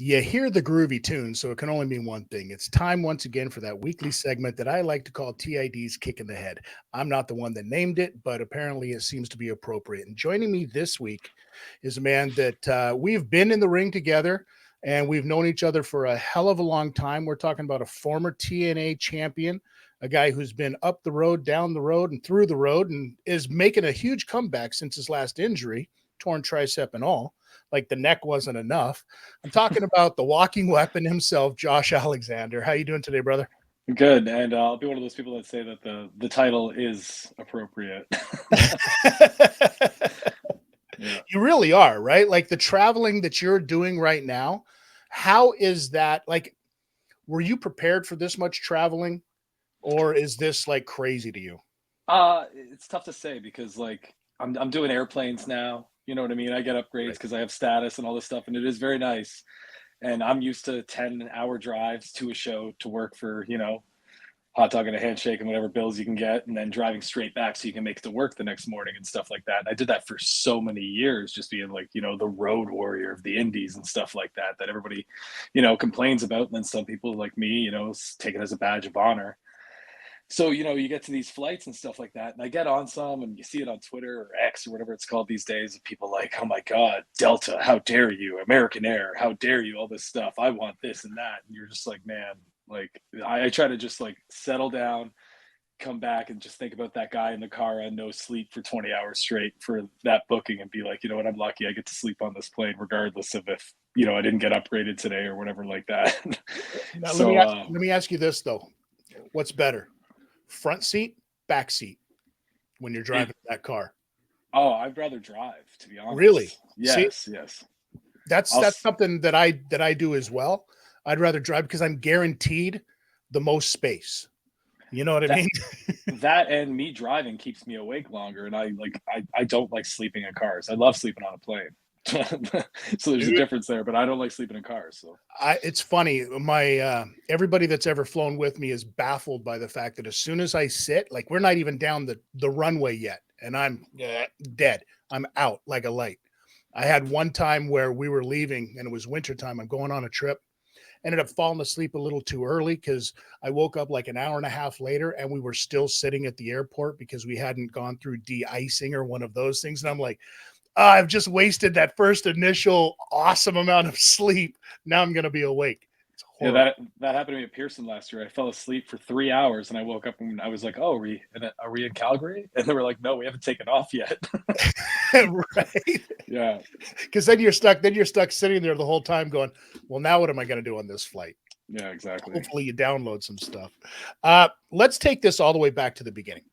You hear the groovy tune, so it can only mean one thing. It's time once again for that weekly segment that I like to call TID's Kick in the Head. I'm not the one that named it, but apparently it seems to be appropriate. And joining me this week is a man that we've been in the ring together and we've known each other for a hell of a long time. We're talking about a former TNA champion, a guy who's been up the road, down the road, and through the road, and is making a huge comeback since his last injury, torn tricep and all. Like the neck wasn't enough. I'm talking about the walking weapon himself, Josh Alexander. How you doing today, brother? Good, and I'll be one of those people that say that the title is appropriate. Yeah. You really are, right? Like the traveling that you're doing right now, how is that? Like, were you prepared for this much traveling, or is this like crazy to you? It's tough to say because like I'm doing airplanes now. You know what I mean? I get upgrades Right. because I have status and all this stuff, and it is very nice. And I'm used to 10-hour drives to a show to work for, hot dog and a handshake and whatever bills you can get, and then driving straight back so you can make it to work the next morning and stuff like that. And I did that for so many years, just being like, the road warrior of the indies and stuff like that, that everybody, complains about. And then some people like me, take it as a badge of honor. So, you get to these flights and stuff like that, and I get on some, and you see it on Twitter or X or whatever it's called these days, of people like, oh my God, Delta, how dare you? American Air, how dare you? All this stuff. I want this and that. And you're just like, man, like, I try to just like settle down, come back, and just think about that guy in the car on no sleep for 20 hours straight for that booking and be like, you know what, I'm lucky I get to sleep on this plane, regardless of if, I didn't get upgraded today or whatever like that. Now So, let me ask you this though: what's better, front seat, back seat, when you're it, driving that car? oh, I'd rather drive, to be Really? honest. See, Yes, yes. that's I'll that's something that I do as well. I'd rather drive because I'm guaranteed the most space. You know what I that mean? that and me driving keeps me awake longer, and I don't like sleeping in cars. I love sleeping on a plane. So there's a Dude, difference there, but I don't like sleeping in cars. So it's funny. My everybody that's ever flown with me is baffled by the fact that as soon as I sit, like we're not even down the runway yet, and I'm dead. I'm out like a light. I had one time where we were leaving and it was wintertime. I'm going on a trip. Ended up falling asleep a little too early because I woke up like an hour and a half later and we were still sitting at the airport because we hadn't gone through de-icing or one of those things. And I'm like, I've just wasted that first initial awesome amount of sleep. Now I'm going to be awake. It's yeah, horrible. that happened to me at Pearson last year. I fell asleep for 3 hours, and I woke up and I was like, "Oh, are we in Calgary?" And they were like, "No, we haven't taken off yet." Right. Yeah, Because then you're stuck sitting there the whole time going, well, now what am I going to do on this flight? yeah, exactly. Hopefully you download some stuff. Let's take this all the way back to the beginning.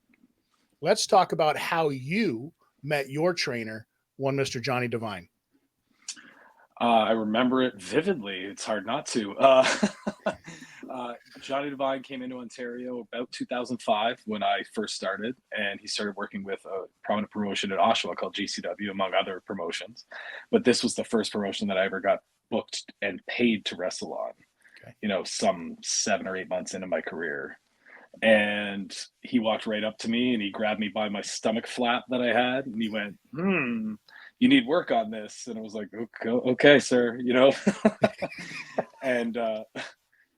Let's talk about how you met your trainer, one Mr. Johnny Devine. I remember it vividly. It's hard not to. Johnny Devine came into Ontario about 2005 when I first started, and he started working with a prominent promotion in Oshawa called GCW, among other promotions. But this was the first promotion that I ever got booked and paid to wrestle on, Okay. some 7 or 8 months into my career. And he walked right up to me and he grabbed me by my stomach flap that I had, and he went, you need work on this. And I was like, okay, okay, sir, and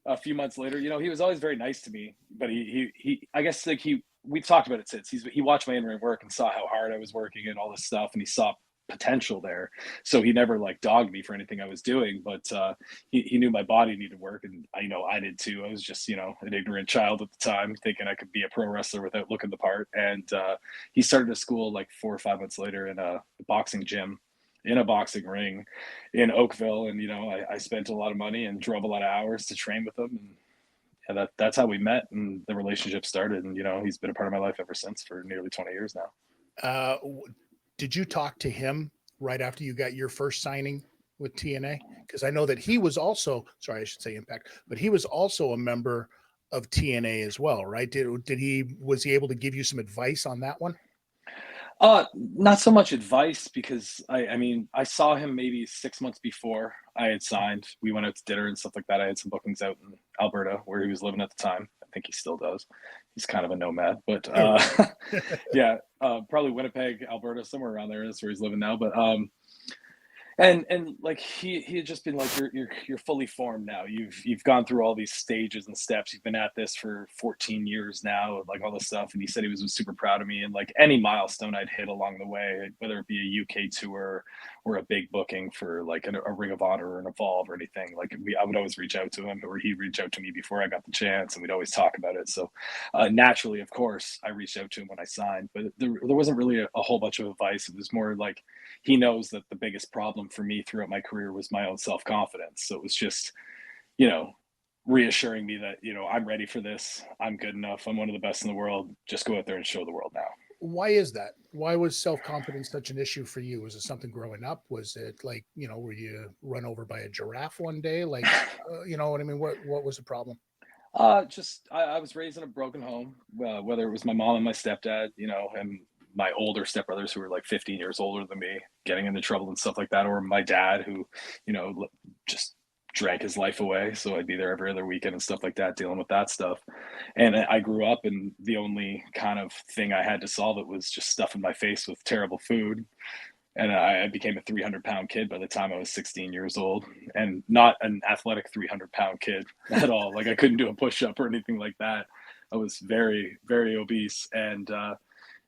a few months later, he was always very nice to me, but I guess like we've talked about it since. He watched my in-ring work and saw how hard I was working and all this stuff, and he saw potential there. So he never like dogged me for anything I was doing, but he knew my body needed work, and I did too. I was just an ignorant child at the time, thinking I could be a pro wrestler without looking the part. And he started a school like 4 or 5 months later in a boxing gym, in a boxing ring in Oakville. And I spent a lot of money and drove a lot of hours to train with him. And yeah, that's how we met, and the relationship started. And he's been a part of my life ever since, for nearly 20 years now. Uh, did you talk to him right after you got your first signing with TNA? Because I know that he was also, sorry, I should say Impact, but he was also a member of TNA as well, right? Was he able to give you some advice on that one? Not so much advice, because I mean, I saw him maybe 6 months before I had signed. We went out to dinner and stuff like that. I had some bookings out in Alberta where he was living at the time. I think he still does. He's kind of a nomad, but yeah, probably Winnipeg, Alberta, somewhere around there. That's where he's living now. But And like he had just been like, you're fully formed now. You've gone through all these stages and steps. You've been at this for 14 years now, like all this stuff. And he said he was super proud of me, and like any milestone I'd hit along the way, whether it be a UK tour or a big booking for like a Ring of Honor or an Evolve or anything. Like I would always reach out to him, or he'd reach out to me before I got the chance, and we'd always talk about it. So naturally, of course, I reached out to him when I signed, but there wasn't really a whole bunch of advice. It was more like he knows that the biggest problem for me throughout my career was my own self confidence. So it was just, you know, reassuring me that, I'm ready for this. I'm good enough. I'm one of the best in the world. Just go out there and show the world now. Why is that? Why was self-confidence such an issue for you? Was it something growing up? Was it like, were you run over by a giraffe one day? Like, you know what I mean? What was the problem? Just I was raised in a broken home, whether it was my mom and my stepdad, and my older stepbrothers who were like 15 years older than me, getting into trouble and stuff like that, or my dad who, just drank his life away. So I'd be there every other weekend and stuff like that, dealing with that stuff. And I grew up, and the only kind of thing I had to solve it was just stuffing my face with terrible food, and I became a 300-pound kid by the time I was 16 years old, and not an athletic 300-pound kid at all. Like I couldn't do a push-up or anything like that. I was very, very obese, and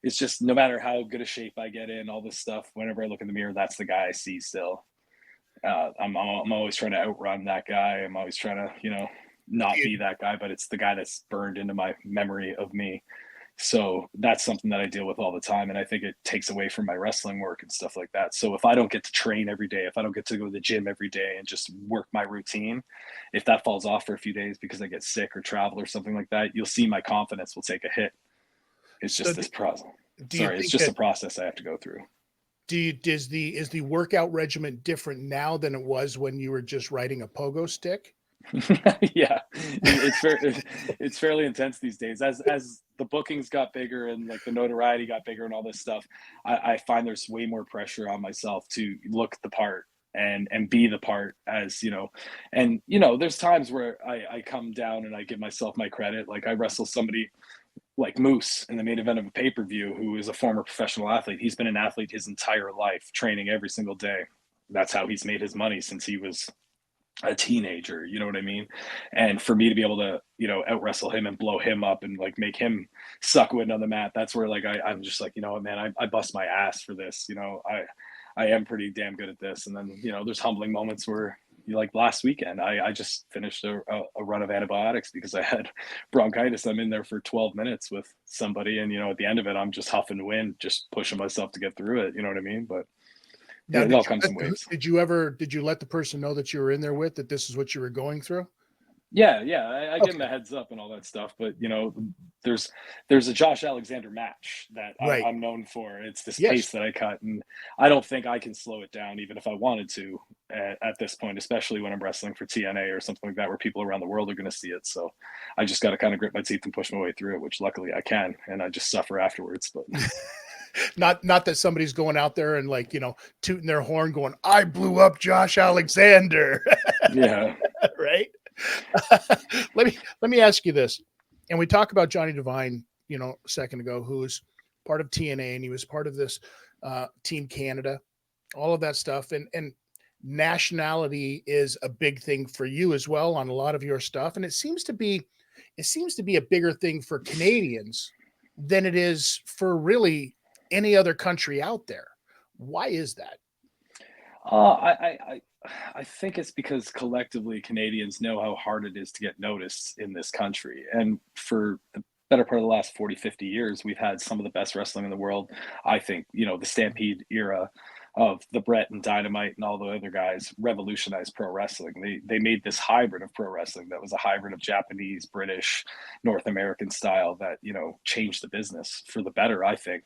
it's just no matter how good a shape I get in, all this stuff. Whenever I look in the mirror, that's the guy I see still. I'm always trying to outrun that guy. I'm always trying to, Do not you, be that guy, but it's the guy that's burned into my memory of me. So that's something that I deal with all the time. And I think it takes away from my wrestling work and stuff like that. So if I don't get to train every day, if I don't get to go to the gym every day and just work my routine, if that falls off for a few days because I get sick or travel or something like that, you'll see my confidence will take a hit. It's so just do, this process. do you Sorry, it's think just that a process I have to go through. is the workout regimen different now than it was when you were just riding a pogo stick? Yeah, it's fairly intense these days. As the bookings got bigger and like the notoriety got bigger and all this stuff, I find there's way more pressure on myself to look the part and be the part, as and there's times where I come down and I give myself my credit. Like I wrestle somebody like Moose in the main event of a pay-per-view who is a former professional athlete. He's been an athlete his entire life, training every single day. That's how he's made his money since he was a teenager, you know what I mean? And for me to be able to, out wrestle him and blow him up and like make him suck wind on the mat, that's where like I'm just like, you know what, man, I bust my ass for this. I am pretty damn good at this. And then, there's humbling moments where like last weekend, I just finished a run of antibiotics because I had bronchitis. I'm in there for 12 minutes with somebody, and at the end of it, I'm just huffing wind, just pushing myself to get through it. You know what I mean? But Now, it all comes in waves. did you let the person know that you were in there with that this is what you were going through? Yeah, yeah, I give him Okay, a heads up and all that stuff, but there's there's a Josh Alexander match that right. I'm known for. It's this Yes. pace that I cut, and I don't think I can slow it down, even if I wanted to, at this point, especially when I'm wrestling for TNA or something like that, where people around the world are going to see it. So I just got to kind of grit my teeth and push my way through it, which luckily I can, and I just suffer afterwards. But Not that somebody's going out there and like, tooting their horn going, I blew up Josh Alexander, yeah, right? Let me ask you this. And we talked about Johnny Devine, a second ago, who's part of TNA, and he was part of this Team Canada, all of that stuff. And nationality is a big thing for you as well on a lot of your stuff. And it seems to be a bigger thing for Canadians than it is for really any other country out there. Why is that? I think it's because collectively Canadians know how hard it is to get noticed in this country. And for the better part of the last 40, 50 years, we've had some of the best wrestling in the world. I think, the Stampede era of the Brett and Dynamite and all the other guys revolutionized pro wrestling. They made this hybrid of pro wrestling that was a hybrid of Japanese, British, North American style that, changed the business for the better, I think.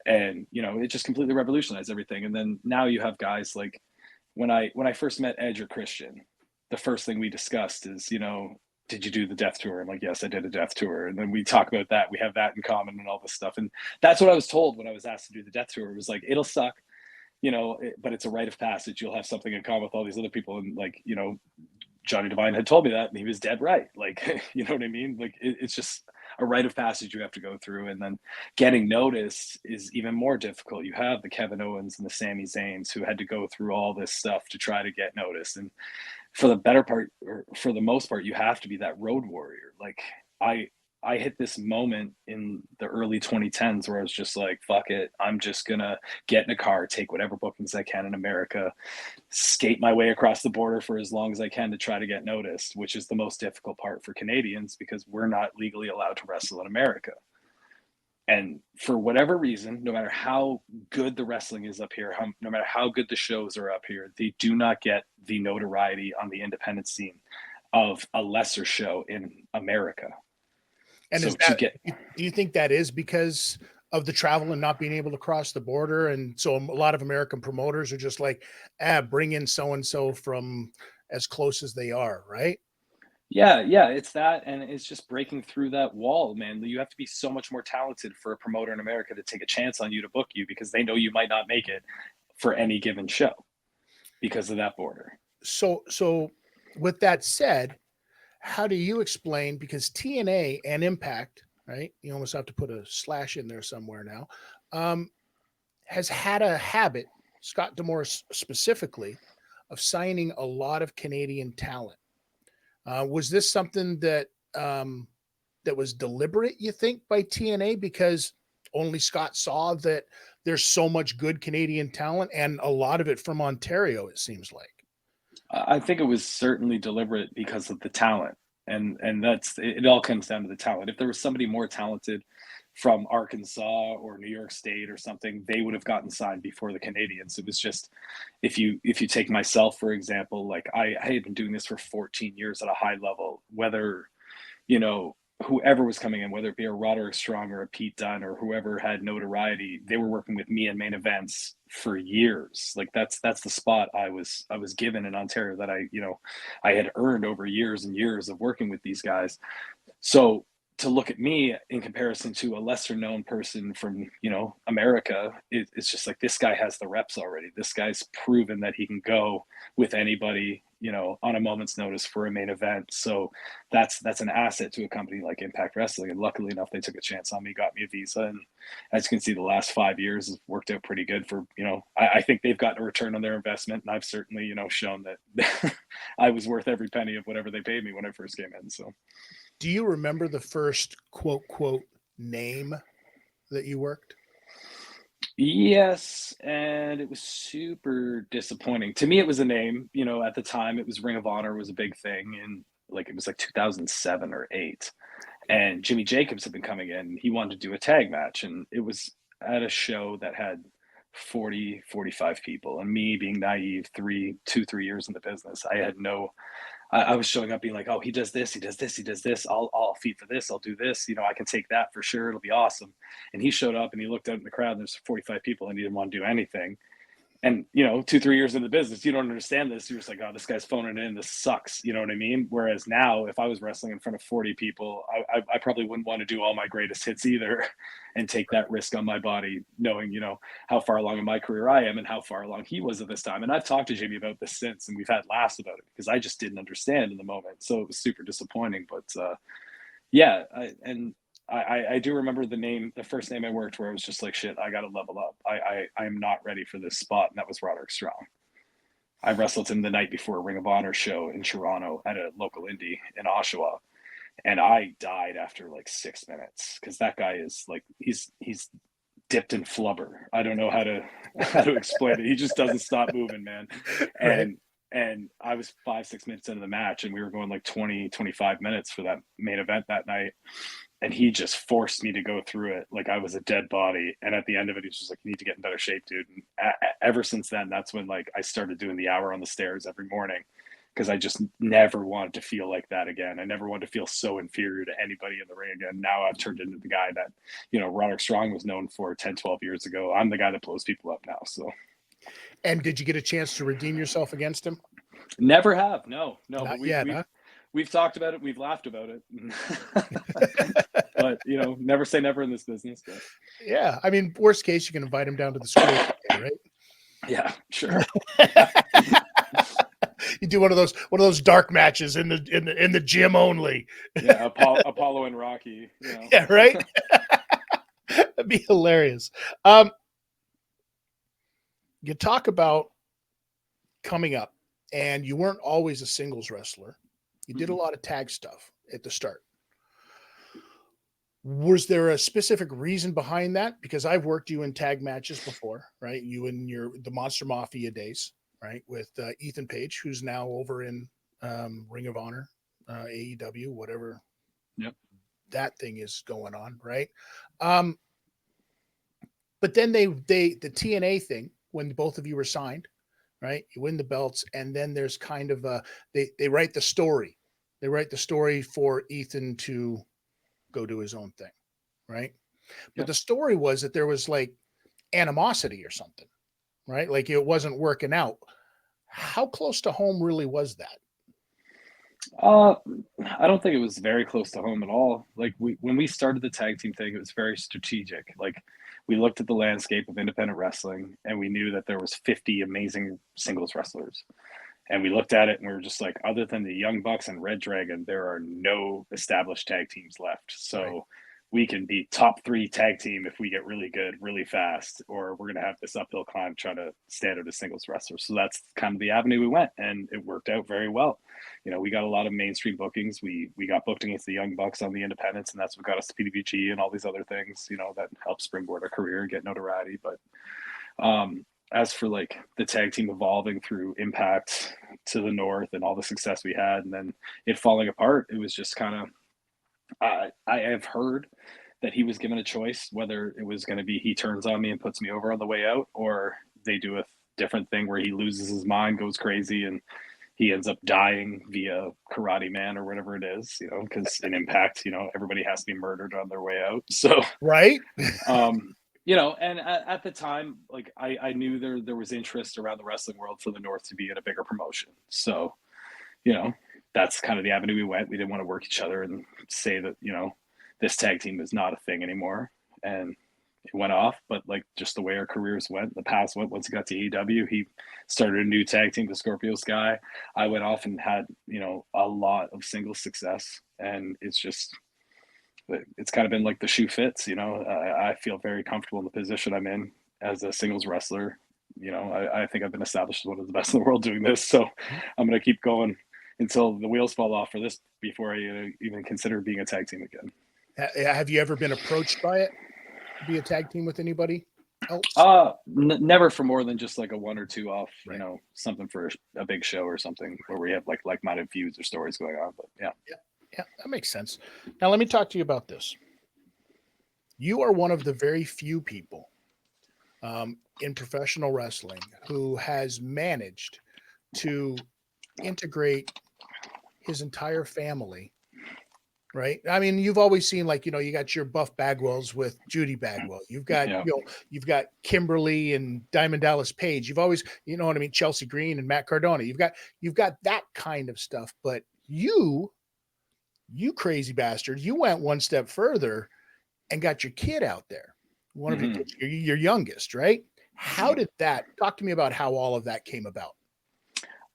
And, it just completely revolutionized everything. And then now you have guys like when I first met Edge or Christian, the first thing we discussed is, did you do the death tour? I'm like, yes, I did a death tour. And then we talk about that. We have that in common and all this stuff. And that's what I was told when I was asked to do the death tour. It was like, it'll suck, but it's a rite of passage. You'll have something in common with all these other people. And like, Johnny Devine had told me that, and he was dead right. Like, you know what I mean? Like, it's just, a rite of passage you have to go through. And then getting noticed is even more difficult. You have the Kevin Owens and the Sami Zayns who had to go through all this stuff to try to get noticed. And for the better part, or for the most part, you have to be that road warrior. Like I I hit this moment in the early 2010s where I was just like, fuck it. I'm just gonna get in a car, take whatever bookings I can in America, skate my way across the border for as long as I can to try to get noticed, which is the most difficult part for Canadians because we're not legally allowed to wrestle in America. And for whatever reason, no matter how good the wrestling is up here, no matter how good the shows are up here, they do not get the notoriety on the independent scene of a lesser show in America. And So is to that, get, do you think that is because of the travel and not being able to cross the border? And so a lot of American promoters are just like, bring in so and so from as close as they are, right? yeah, it's that, and it's just breaking through that wall, man. You have to be so much more talented for a promoter in America to take a chance on you to book you because they know you might not make it for any given show because of that border. So with that said, how do you explain, because TNA and Impact, right? You almost have to put a slash in there somewhere now. Um, has had a habit, Scott D'Amore specifically, of signing a lot of Canadian talent. Was this something that that was deliberate, you think, by TNA because only Scott saw that there's so much good Canadian talent and a lot of it from Ontario, it seems like. I think it was certainly deliberate because of the talent, and that's it. It all comes down to the talent. If there was somebody more talented from Arkansas or New York State or something, they would have gotten signed before the Canadians. It was just if you take myself for example, like I had been doing this for 14 years at a high level, whether you know, whoever was coming in, whether it be a Roderick Strong or a Pete Dunne or whoever had notoriety, they were working with me in main events for years. Like that's the spot I was given in Ontario that I had earned over years and years of working with these guys. So to look at me in comparison to a lesser known person from America, it's just like this guy has the reps already. This guy's proven that he can go with anybody on a moment's notice for a main event. So that's an asset to a company like Impact Wrestling. And luckily enough, they took a chance on me, got me a visa, and as you can see, the last 5 years has worked out pretty good for I think they've gotten a return on their investment, and I've certainly shown that I was worth every penny of whatever they paid me when I first came in. So. Do you remember the first quote name that you worked? Yes, and it was super disappointing. To me, it was a name. At the time, it was Ring of Honor was a big thing, and like it was like 2007 or 8. And Jimmy Jacobs had been coming in. He wanted to do a tag match, and it was at a show that had 40, 45 people. And me being naive, 3 years in the business, I had no I was showing up being like, oh, he does this, he does this, he does this. I'll feed for this. I'll do this. I can take that for sure. It'll be awesome. And he showed up and he looked out in the crowd and there's 45 people and he didn't want to do anything. And 2, 3 years in the business, you don't understand this. You're just like, oh, this guy's phoning it in. This sucks. You know what I mean? Whereas now, if I was wrestling in front of 40 people, I probably wouldn't want to do all my greatest hits either, and take that risk on my body, knowing how far along in my career I am and how far along he was at this time. And I've talked to Jimmy about this since, and we've had laughs about it because I just didn't understand in the moment. So it was super disappointing. But yeah, I do remember the first name I worked where I was just like, shit, I got to level up. I'm not ready for this spot. And that was Roderick Strong. I wrestled him the night before a Ring of Honor show in Toronto at a local indie in Oshawa. And I died after like 6 minutes because that guy is like, he's dipped in flubber. I don't know how to explain it. He just doesn't stop moving, man. Right. And I was 5, 6 minutes into the match and we were going like 20, 25 minutes for that main event that night. And he just forced me to go through it like I was a dead body. And at the end of it, he's just like, you need to get in better shape, dude. And ever since then, that's when like I started doing the hour on the stairs every morning because I just never wanted to feel like that again. I never wanted to feel so inferior to anybody in the ring again. Now I've turned into the guy that, Roderick Strong was known for 10, 12 years ago. I'm the guy that blows people up now. So. And did you get a chance to redeem yourself against him? Never have. No. Not But yet, huh? we've talked about it. We've laughed about it. But never say never in this business. But. Yeah. I mean, worst case, you can invite him down to the school, right? Yeah, sure. You do one of those dark matches in the gym only. Yeah, Apollo and Rocky. Yeah, right. That'd be hilarious. Um, you talk about coming up, and you weren't always a singles wrestler. You did a lot of tag stuff at the start. Was there a specific reason behind that? Because I've worked you in tag matches before, right? You in the Monster Mafia days, right? With Ethan Page, who's now over in Ring of Honor, AEW, whatever Yep. that thing is going on, right? Um, but then the TNA thing when both of you were signed, right? You win the belts, and then there's kind of they write the story. They write the story for Ethan to go do his own thing, right? But Yep. the story was that there was like animosity or something, right? Like it wasn't working out. How close to home really was that? Uh, I don't think it was very close to home at all. Like when we started the tag team thing, it was very strategic. Like we looked at the landscape of independent wrestling and we knew that there was 50 amazing singles wrestlers. And we looked at it and we were just like, other than the Young Bucks and Red Dragon, there are no established tag teams left. Right. So we can be top three tag team if we get really good really fast, or we're going to have this uphill climb trying to stand out as singles wrestlers. So that's kind of the avenue we went, and it worked out very well. We got a lot of mainstream bookings. We got booked against the Young Bucks on the independents, and that's what got us to PWG and all these other things. That helped springboard our career and get notoriety. But as for like the tag team evolving through Impact to the North and all the success we had, and then it falling apart, it was just kind of I have heard that he was given a choice whether it was going to be he turns on me and puts me over on the way out, or they do a different thing where he loses his mind, goes crazy, and he ends up dying via Karate Man or whatever it is, because in Impact, everybody has to be murdered on their way out. So, Right. and at the time, like I knew there was interest around the wrestling world for the North to be in a bigger promotion. So, you know, that's kind of the avenue we went. We didn't want to work each other and say that, this tag team is not a thing anymore. And it went off, but like just the way our careers went, the past went, once he got to AEW, he started a new tag team, the Scorpio Sky. I went off and had, a lot of single success. And it's kind of been like the shoe fits, I feel very comfortable in the position I'm in as a singles wrestler. I think I've been established as one of the best in the world doing this. So I'm going to keep going until the wheels fall off for this before I even consider being a tag team again. Have you ever been approached by it to be a tag team with anybody else? Never for more than just like a one or two off, Right. something for a big show or something where we have like-minded feuds or stories going on. But yeah. Yeah, that makes sense. Now let me talk to you about this. You are one of the very few people in professional wrestling who has managed to integrate his entire family. Right. I mean, you've always seen like, you got your Buff Bagwells with Judy Bagwell. You've got, Yeah. You've got Kimberly and Diamond Dallas Page. You've always, you know what I mean? Chelsea Green and Matt Cardona. You've got that kind of stuff. But you crazy bastard, you went one step further and got your kid out there. One of your kids, your youngest, right? How did that talk to me about how all of that came about?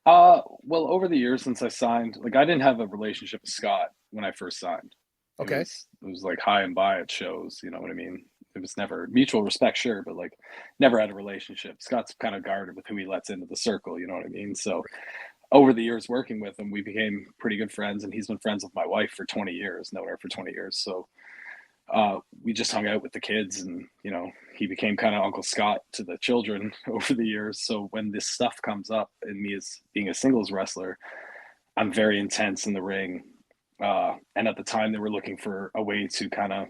Well, over the years since I signed, like I didn't have a relationship with Scott when I first signed. Okay. It was like high and by at shows, you know what I mean? It was never mutual respect, sure, but like never had a relationship. Scott's kind of guarded with who he lets into the circle, you know what I mean? So over the years working with him, we became pretty good friends, and he's been friends with my wife for 20 years, known her for 20 years. So we just hung out with the kids, and he became kind of Uncle Scott to the children over the years. So when this stuff comes up, and me as being a singles wrestler, I'm very intense in the ring, and at the time they were looking for a way to kind of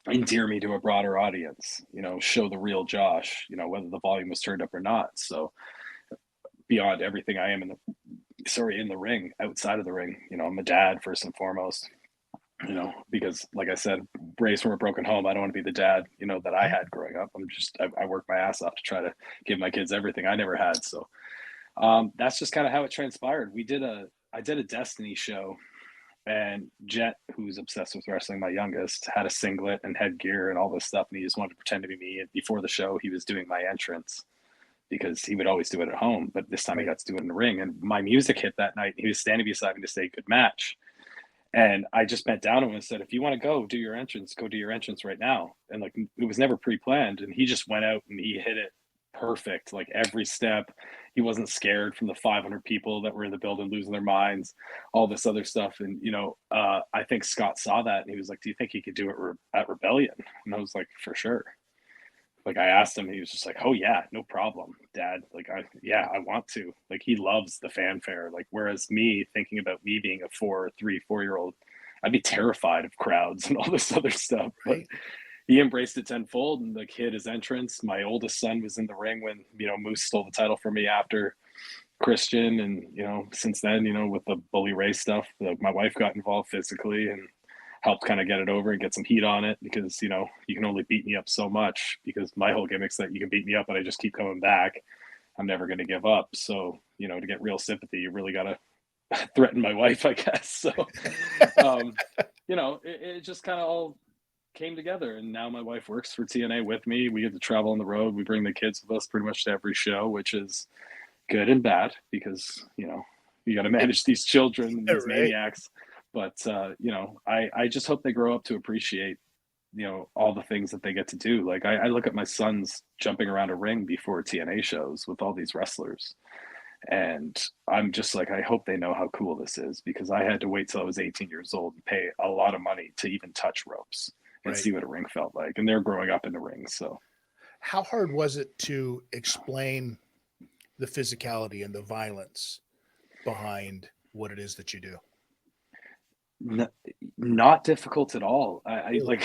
endear me to a broader audience, show the real Josh, whether the volume was turned up or not. So beyond everything I am in the ring, outside of the ring, I'm a dad first and foremost, because like I said, raised from a broken home, I don't want to be the dad, that I had growing up. I work my ass off to try to give my kids everything I never had. So that's just kind of how it transpired. I did a Destiny show, and Jet, who's obsessed with wrestling, my youngest, had a singlet and headgear and all this stuff, and he just wanted to pretend to be me. And before the show, he was doing my entrance because he would always do it at home, but this time he Right. got to do it in the ring. And my music hit that night. He was standing beside me to say good match. And I just bent down to him and said, if you want to go do your entrance, go do your entrance right now. And like it was never pre-planned. And he just went out and he hit it perfect, like every step. He wasn't scared from the 500 people that were in the building losing their minds, all this other stuff. And I think Scott saw that and he was like, "Do you think he could do it at Rebellion?" And I was like, "For sure." Like I asked him, he was just like, "Oh yeah, no problem, Dad." Like I want to. Like he loves the fanfare. Like whereas me thinking about me being a 4 year old, I'd be terrified of crowds and all this other stuff. But Right. he embraced it tenfold and like hit his entrance. My oldest son was in the ring when Moose stole the title from me after Christian, and since then, with the bully Ray stuff, my wife got involved physically and helped kind of get it over and get some heat on it because you can only beat me up so much because my whole gimmick's that you can beat me up and I just keep coming back. I'm never going to give up. So to get real sympathy, you really got to threaten my wife, I guess. So um, it just kind of all came together, and now my wife works for TNA with me. We get to travel on the road. We bring the kids with us pretty much to every show, which is good and bad because you got to manage these children and these Right. maniacs. But I just hope they grow up to appreciate all the things that they get to do. Like I look at my sons jumping around a ring before TNA shows with all these wrestlers, and I'm just like, I hope they know how cool this is because I had to wait till I was 18 years old and pay a lot of money to even touch ropes and Right. see what a ring felt like. And they're growing up in the ring. So How hard was it to explain the physicality and the violence behind what it is that you do? n- not difficult at all. I Really? like,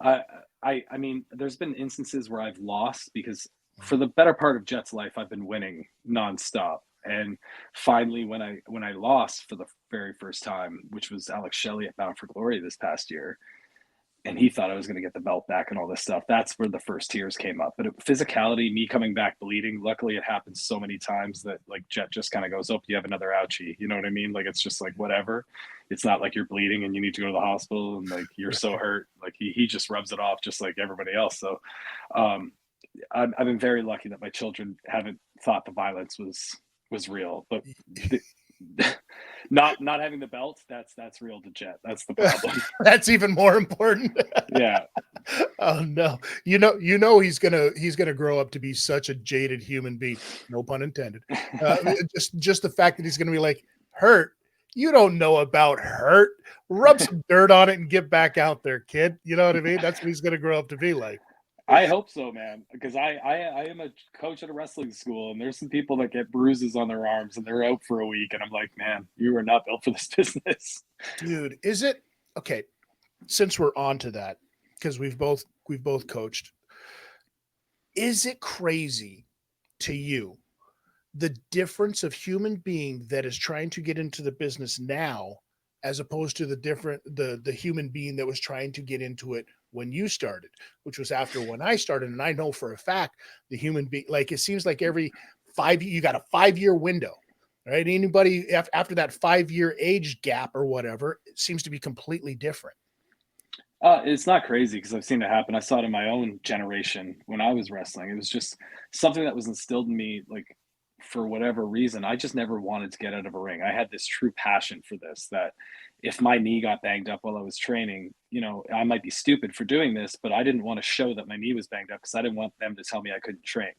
I, I mean, there's been instances where I've lost because for the better part of Jet's life, I've been winning nonstop. And finally, when I lost for the very first time, which was Alex Shelley at Bound for Glory this past year, and he thought I was going to get the belt back and all this stuff. That's where the first tears came up. But physicality, me coming back bleeding, luckily it happens so many times that like Jet just kind of goes, "Oh, you have another ouchie." You know what I mean? Like it's just like whatever. It's not like you're bleeding and you need to go to the hospital and like you're so Right. hurt. Like he just rubs it off just like everybody else. So um, I've been very lucky that my children haven't thought the violence was real, but the, not having the belt, that's real to Jet. That's the problem. That's even more important. Yeah. Oh no. He's gonna grow up to be such a jaded human being. No pun intended. Just the fact that he's gonna be like, hurt. You don't know about hurt. Rub some dirt on it and get back out there, kid. You know what I mean? That's what he's gonna grow up to be like. I hope so, man. Because I am a coach at a wrestling school, and there's some people that get bruises on their arms, and they're out for a week, and I'm like, man, you are not built for this business. Dude, is it okay? Since we're on to that, because we've both coached, is it crazy to you the difference of human being that is trying to get into the business now as opposed to the human being that was trying to get into it when you started, which was after when I started? And I know for a fact the human being, like, it seems like every you got a 5 year window, right? Anybody after that 5 year age gap or whatever, it seems to be completely different. It's not crazy because I've seen it happen. I saw it in my own generation when I was wrestling. It was just something that was instilled in me, like for whatever reason. I just never wanted to get out of a ring. I had this true passion for this that if my knee got banged up while I was training, I might be stupid for doing this, but I didn't want to show that my knee was banged up because I didn't want them to tell me I couldn't train.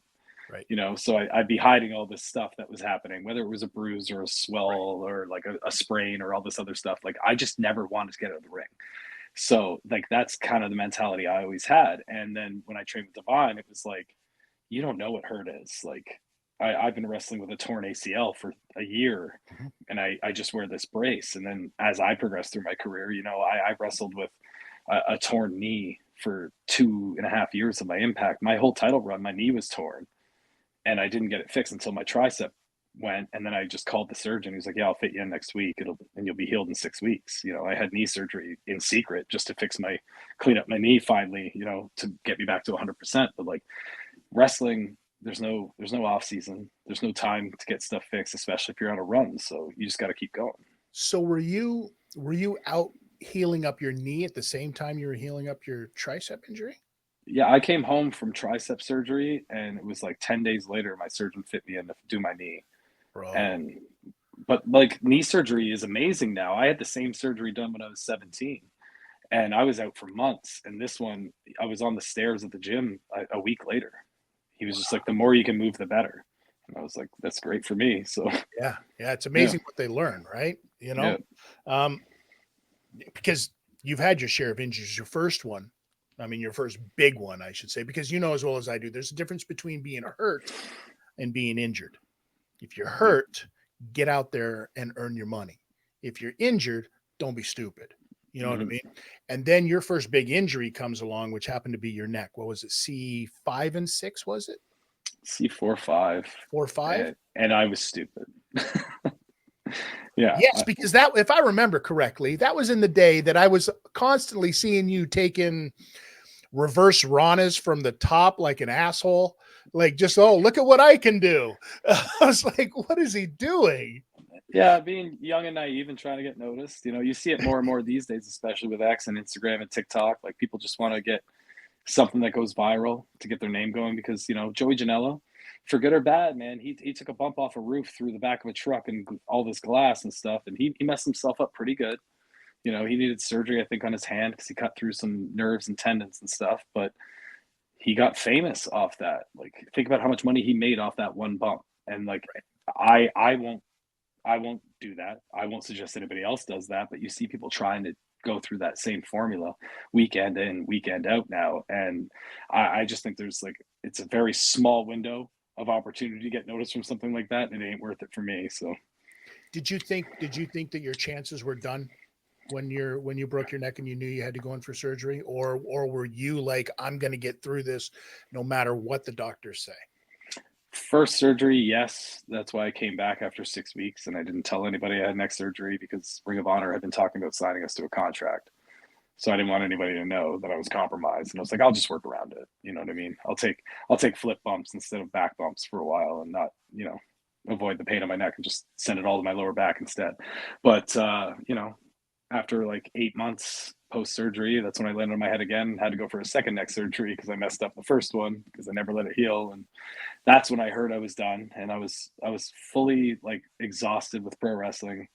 Right. So I'd be hiding all this stuff that was happening, whether it was a bruise or a swell Right. or like a sprain or all this other stuff. Like I just never wanted to get out of the ring. So like that's kind of the mentality I always had. And then when I trained with Divine, it was like, you don't know what hurt is. Like I've been wrestling with a torn ACL for a year Mhm. and I just wear this brace. And then as I progressed through my career, I wrestled with a torn knee for 2.5 years of my impact. My whole title run, my knee was torn and I didn't get it fixed until my tricep went. And then I just called the surgeon. He was like, "Yeah, I'll fit you in next week. And you'll be healed in 6 weeks." I had knee surgery in secret just to clean up my knee finally, to get me back to 100%. But like wrestling, there's no off season. There's no time to get stuff fixed, especially if you're on a run. So you just got to keep going. So were you out healing up your knee at the same time you were healing up your tricep injury? Yeah, I came home from tricep surgery, and it was like 10 days later, my surgeon fit me in to do my knee. Bro. And but like knee surgery is amazing now. I had the same surgery done when I was 17, and I was out for months. And this one, I was on the stairs at the gym a week later. He was just like, the more you can move, the better. And I was like, that's great for me. So Yeah, yeah, it's yeah, amazing what they learn, right? yeah, Um, because you've had your share of injuries. Your first one, I mean, your first big one, I should say, because you know as well as I do, there's a difference between being hurt and being injured. If you're yeah. hurt, get out there and earn your money. If you're injured, don't be stupid. You know what I Hmm. mean? And then your first big injury comes along, which happened to be your neck. What was it? C5 and 6, was it? C4 5, 4 5? and I was stupid. Yeah, Yes, because that, if I remember correctly, that was in the day that I was constantly seeing you taking reverse ranas from the top like an asshole. Like, just, oh, look at what I can do. I was like, what is he doing? yeah, being young and naive and trying to get noticed. You see it more and more these days, especially with X and Instagram and TikTok. Like people just want to get something that goes viral to get their name going because Joey Janela, for good or bad, man, he took a bump off a roof through the back of a truck and all this glass and stuff, and he messed himself up pretty good. He needed surgery, I think, on his hand because he cut through some nerves and tendons and stuff, but he got famous off that. Like, think about how much money he made off that one bump. And like, I won't do that. I won't suggest anybody else does that. But you see people trying to go through that same formula weekend in, weekend out now, and I just think there's like it's a very small window of opportunity to get noticed from something like that, and it ain't worth it for me. So Did you think that your chances were done when you broke your neck and you knew you had to go in for surgery, or were you like, I'm going to get through this no matter what the doctors say? first surgery, yes, that's why I came back after 6 weeks, and I didn't tell anybody I had neck surgery because Ring of Honor had been talking about signing us to a contract. So I didn't want anybody to know that I was compromised, and I was like, I'll just work around it. You know what I mean? I'll take flip bumps instead of back bumps for a while, and not avoid the pain on my neck and just send it all to my lower back instead. But after like 8 months post surgery, that's when I landed on my head again. Had to go for a second neck surgery because I messed up the first one because I never let it heal, and that's when I heard I was done, and I was fully like exhausted with pro wrestling.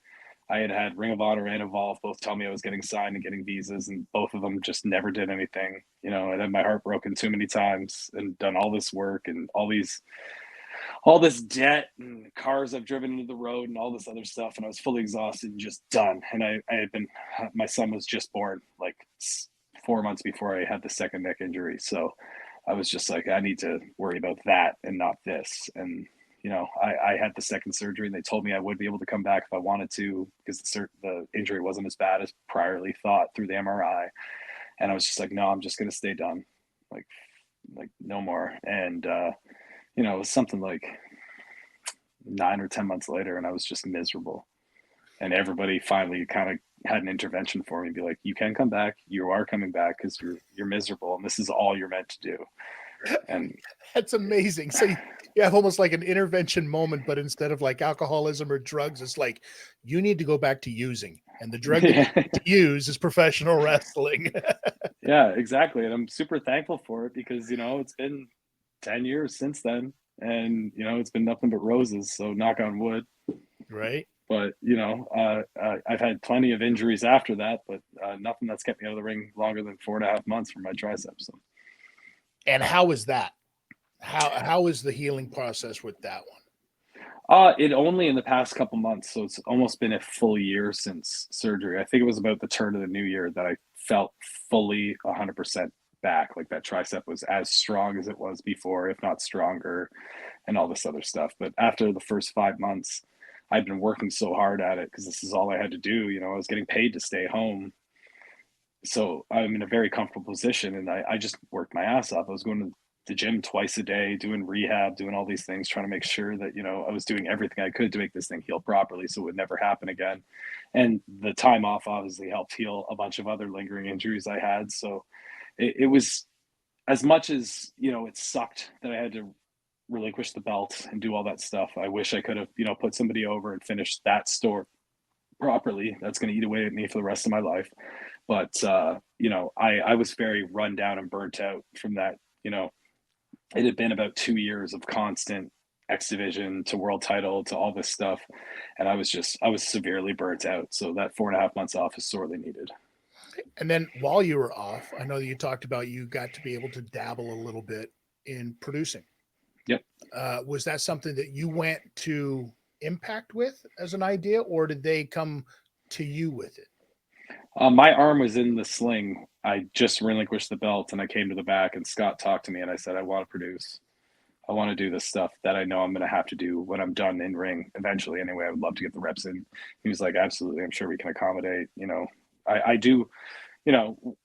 I had had Ring of Honor and Evolve both tell me I was getting signed and getting visas, and both of them just never did anything. I'd had my heart broken too many times and done all this work and all this debt and cars I've driven into the road and all this other stuff, and I was fully exhausted and just done. And I had been, my son was just born like 4 months before I had the second neck injury, so I was just like, I need to worry about that and not this. And I had the second surgery, and they told me I would be able to come back if I wanted to because the injury wasn't as bad as priorly thought through the MRI. And I was just like, no, I'm just gonna stay done, like no more. And it was something like 9 or 10 months later, and I was just miserable. And everybody finally kind of had an intervention for me, and be like, you can come back, you are coming back because you're miserable, and this is all you're meant to do. And That's amazing. So you have almost like an intervention moment, but instead of like alcoholism or drugs, it's like you need to go back to using. And the drug that you yeah, need to use is professional wrestling. yeah, exactly. And I'm super thankful for it because it's been 10 years since then, and it's been nothing but roses, so knock on wood. Right? But I've had plenty of injuries after that, but nothing that's kept me out of the ring longer than 4.5 months for my triceps. So. And how is that? How is the healing process with that one? It only in the past couple months, so it's almost been a full year since surgery. I think it was about the turn of the new year that I felt fully 100% back. Like that tricep was as strong as it was before, if not stronger, and all this other stuff. But after the first 5 months, I'd been working so hard at it because this is all I had to do. I was getting paid to stay home, so I'm in a very comfortable position, and I just worked my ass off. I was going to the gym twice a day, doing rehab, doing all these things, trying to make sure that I was doing everything I could to make this thing heal properly, so it would never happen again. And the time off obviously helped heal a bunch of other lingering injuries I had. So it was, as much as it sucked that I had to relinquish the belt and do all that stuff. I wish I could have put somebody over and finished that story properly. That's going to eat away at me for the rest of my life. But I was very run down and burnt out from that. It had been about 2 years of constant X Division to world title to all this stuff, and I was severely burnt out. So that 4.5 months off is sorely needed. And then while you were off, I know that you talked about you got to be able to dabble a little bit in producing. Yep. Was that something that you went to Impact with as an idea, or did they come to you with it? My arm was in the sling. I just relinquished the belt and I came to the back and Scott talked to me and I said, I want to produce. I want to do this stuff that I know I'm going to have to do when I'm done in ring eventually. Anyway, I would love to get the reps in. He was like, absolutely. I'm sure we can accommodate, I do,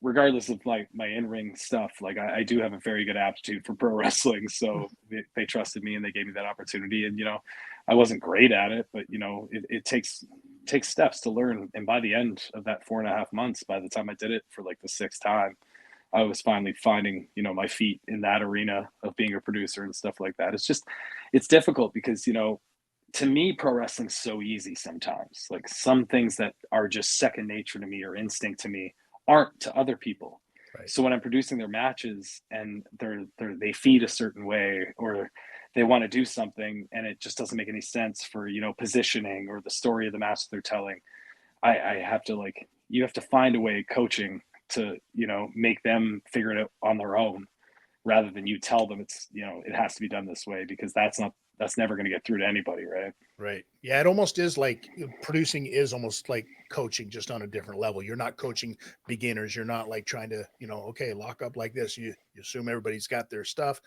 regardless of like my in-ring stuff, like I do have a very good aptitude for pro wrestling. So they trusted me and they gave me that opportunity. And, I wasn't great at it, but it takes steps to learn. And by the end of that 4.5 months, by the time I did it for like the sixth time, I was finally finding, my feet in that arena of being a producer and stuff like that. It's difficult because, to me, pro wrestling's so easy sometimes. Like some things that are just second nature to me or instinct to me aren't to other people. Right. So when I'm producing their matches and they feed a certain way or they want to do something and it just doesn't make any sense for, positioning or the story of the match that they're telling, I have to like you have to find a way coaching to, make them figure it out on their own rather than you tell them it has to be done this way because that's never going to get through to anybody, right? Right. Yeah, it almost is like producing is almost like coaching just on a different level. You're not coaching beginners. You're not like trying to, okay, lock up like this. You assume everybody's got their stuff,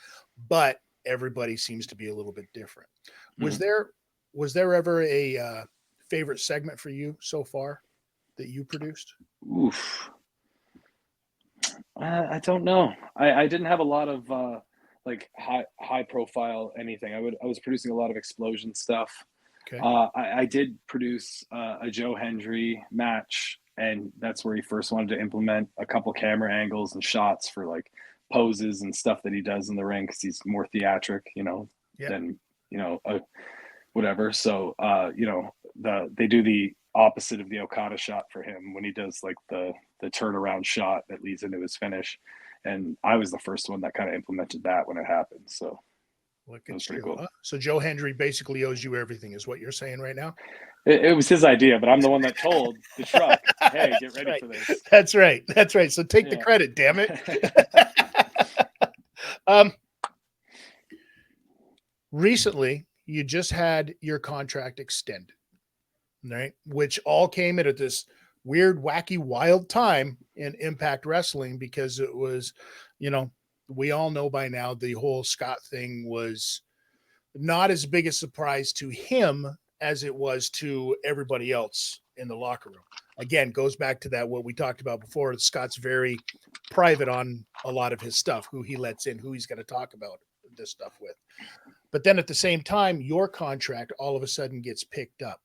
but everybody seems to be a little bit different. Was Mhm. there was there ever a favorite segment for you so far that you produced? Oof. I don't know. I didn't have a lot of like high profile anything. I was producing a lot of explosion stuff. Okay. I did produce a Joe Hendry match, and that's where he first wanted to implement a couple camera angles and shots for like poses and stuff that he does in the ring because he's more theatric, Yeah. than whatever. So they do the opposite of the Okada shot for him when he does like the turnaround shot that leads into his finish. And I was the first one that kind of implemented that when it happened. So Look it was at pretty you. cool. Huh? So Joe Hendry basically owes you everything, is what you're saying right now. It was his idea, but I'm the one that told the truck, "Hey, get That's ready right. for this." That's right. That's right. So take the Yeah. credit, damn it. um, Recently, you just had your contract extended, right? Which all came at this weird, wacky, wild time in Impact Wrestling because it was, you know, we all know by now the whole Scott thing was not as big a surprise to him as it was to everybody else in the locker room. Again, goes back to that what we talked about before. Scott's very private on a lot of his stuff, who he lets in, who he's going to talk about this stuff with. But then at the same time, your contract all of a sudden gets picked up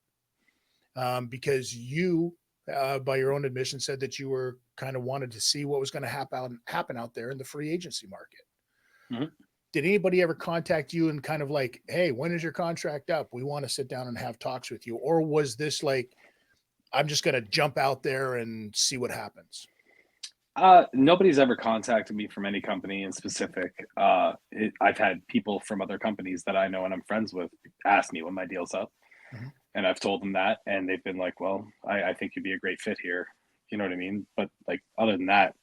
because you, by your own admission, said that you were kind of wanted to see what was going to happen out there in the free agency market. Mhm. Did anybody ever contact you and kind of like, hey, when is your contract up? We want to sit down and have talks with you. Or was this like, I'm just going to jump out there and see what happens? Nobody's ever contacted me from any company in specific. I've had people from other companies that I know and I'm friends with ask me when my deal's up, Mhm. and I've told them that, and they've been like, "Well, I think you'd be a great fit here." You know what I mean? But like other than that,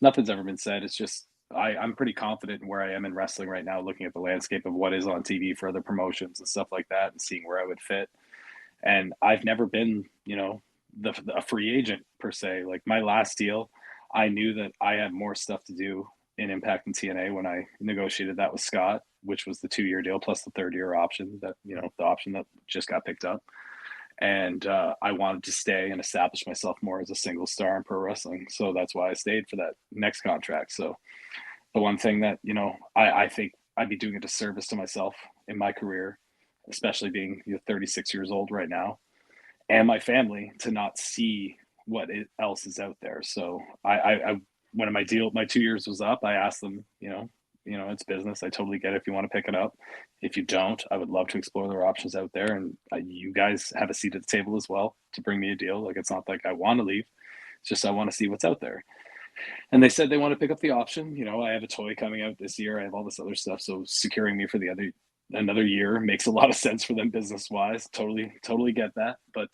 nothing's ever been said. It's just I'm pretty confident in where I am in wrestling right now, looking at the landscape of what is on TV for other promotions and stuff like that, and seeing where I would fit. And I've never been, a free agent per se. Like my last deal, I knew that I had more stuff to do in Impact and TNA when I negotiated that with Scott, which was the 2 year deal plus the third year option that the option that just got picked up. And I wanted to stay and establish myself more as a single star in pro wrestling, so that's why I stayed for that next contract. So the one thing that I think I'd be doing a disservice to myself in my career, especially being 36 years old right now, and my family to not see what else is out there. So I when my 2 years was up, I asked them, it's business. I totally get it if you want to pick it up. If you don't, I would love to explore their options out there. And you guys have a seat at the table as well to bring me a deal. Like it's not like I want to leave. It's just I want to see what's out there. And they said they want to pick up the option. I have a toy coming out this year. I have all this other stuff. So securing me for the other another year makes a lot of sense for them business wise. Totally get that. But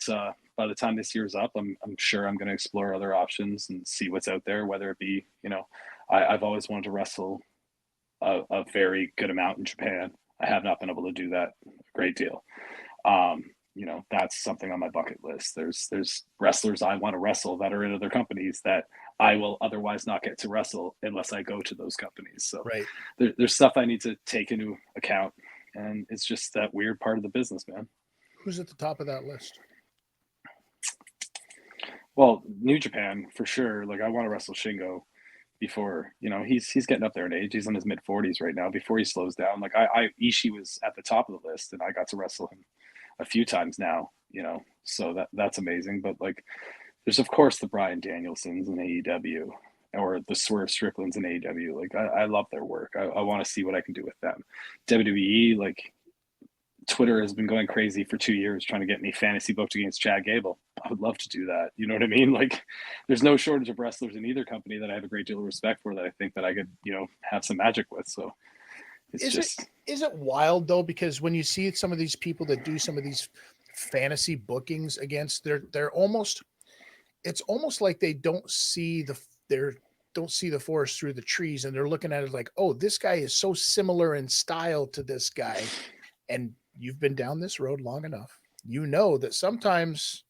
by the time this year's up, I'm sure I'm going to explore other options and see what's out there. Whether it be, I've always wanted to wrestle a very good amount in Japan. I have not been able to do that a great deal. That's something on my bucket list. There's wrestlers I want to wrestle that are in other companies that I will otherwise not get to wrestle unless I go to those companies. So Right. there's stuff I need to take into account, and it's just that weird part of the business, man. Who's at the top of that list? Well, New Japan for sure. Like I want to wrestle Shingo before he's getting up there in age. He's in his mid 40s right now. Before he slows down, like I Ishii was at the top of the list, and I got to wrestle him a few times now. So that's amazing. But like, there's of course the Bryan Danielsons in AEW or the Swerve Stricklands in AEW. Like I love their work. I want to see what I can do with them. WWE, like Twitter has been going crazy for 2 years trying to get me fantasy booked against Chad Gable. I would love to do that. You know what I mean? Like there's no shortage of wrestlers in either company that I have a great deal of respect for that I think that I could, have some magic with. So it's is it wild though? Because when you see some of these people that do some of these fantasy bookings against, they're almost, it's almost like they don't see the forest through the trees, and they're looking at it like, oh, this guy is so similar in style to this guy. And you've been down this road long enough. That sometimes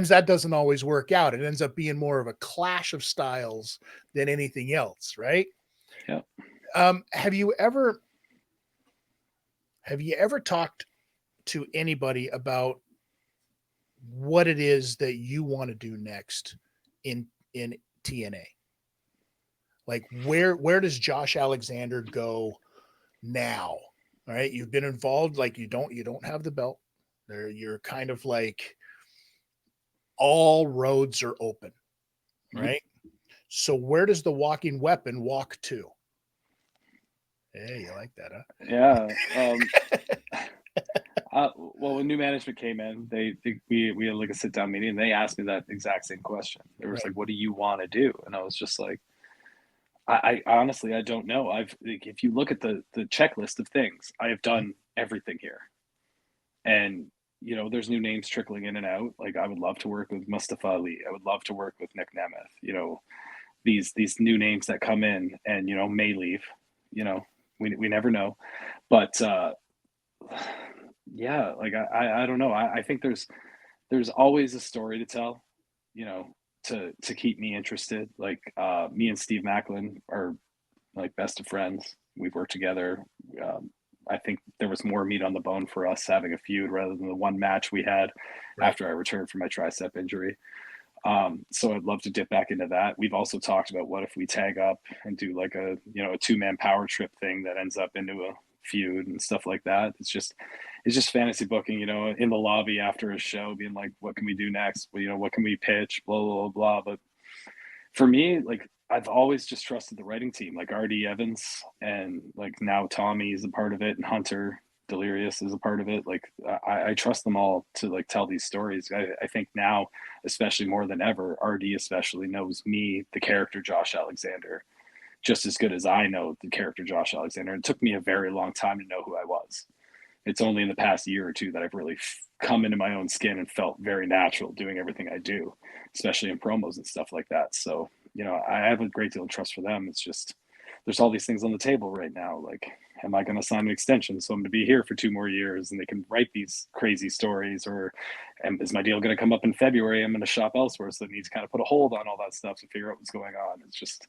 that doesn't always work out. It ends up being more of a clash of styles than anything else, right? yeah. Have you ever talked to anybody about what it is that you want to do next in TNA? Like where does Josh Alexander go now? All right, you've been involved, like you don't have the belt. There, you're kind of like all roads are open, right? So where does the walking weapon walk to? Hey, you like that, huh? Yeah. Well, when new management came in, we had like a sit down meeting, and they asked me that exact same question. They was Right. like, "What do you want to do?" And I was just like, I honestly I don't know. Like, if you look at the checklist of things, I have done everything here, and there's new names trickling in and out. Like I would love to work with Mustafa Ali. I would love to work with Nick Nemeth. These new names that come in and may leave. We never know, but yeah, like I don't know. I think there's always a story to tell, you know, to keep me interested. Like me and Steve Macklin are like best of friends. We've worked together. I think there was more meat on the bone for us having a feud rather than the one match we had Right. after I returned from my tricep injury. So I'd love to dip back into that. We've also talked about what if we tag up and do like a 2-man power trip thing that ends up into a feud and stuff like that. It's just fantasy booking, in the lobby after a show, being like, what can we do next? Well, what can we pitch? Blah blah blah. But for me, like I've always just trusted the writing team, like R.D. Evans, and like now Tommy is a part of it, and Hunter Delirious is a part of it. Like I trust them all to like tell these stories. I think now, especially more than ever, RD especially knows me, the character Josh Alexander, just as good as I know the character Josh Alexander. It took me a very long time to know who I was. It's only in the past year or two that I've really come into my own skin and felt very natural doing everything I do, especially in promos and stuff like that. So, I have a great deal of trust for them. It's just there's all these things on the table right now. Like, am I going to sign an extension so I'm going to be here for 2 more years and they can write these crazy stories? Or is my deal going to come up in February? I'm going to shop elsewhere. So it needs to kind of put a hold on all that stuff to figure out what's going on. It's just